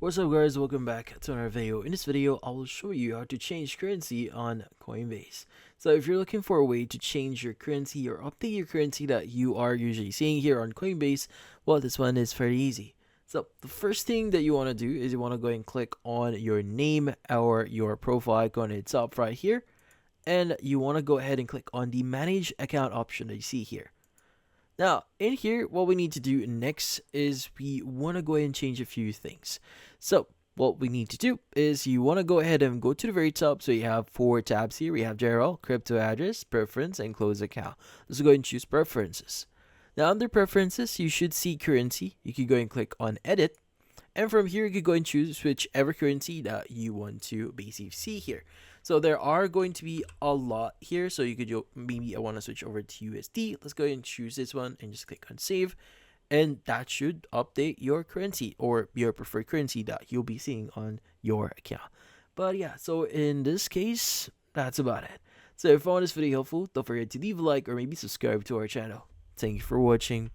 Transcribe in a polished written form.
What's up guys, welcome back to another video. In this video, I will show you how to change currency on Coinbase. So if you're looking for a way to change your currency or update your currency that you are usually seeing here on Coinbase, well, this one is very easy. So the first thing that you want to do is you want to go and click on your name or your profile icon at the top right here. And you want to go ahead and click on the manage account option that you see here. Now, in here, what we need to do next is we want to go ahead and change a few things. So, what we need to do is you want to go ahead and go to the very top. So, you have 4 tabs here. We have general, crypto address, preference, and close account. Let's go ahead and choose preferences. Now, under preferences, you should see currency. You can go and click on edit. And from here, you can go and choose whichever currency that you want to basically see here. So there are going to be a lot here. So you could maybe I want to switch over to USD. Let's go ahead and choose this one and just click on save. And that should update your currency or your preferred currency that you'll be seeing on your account. But yeah, so in this case, that's about it. So if you found this video helpful, don't forget to leave a like or maybe subscribe to our channel. Thank you for watching.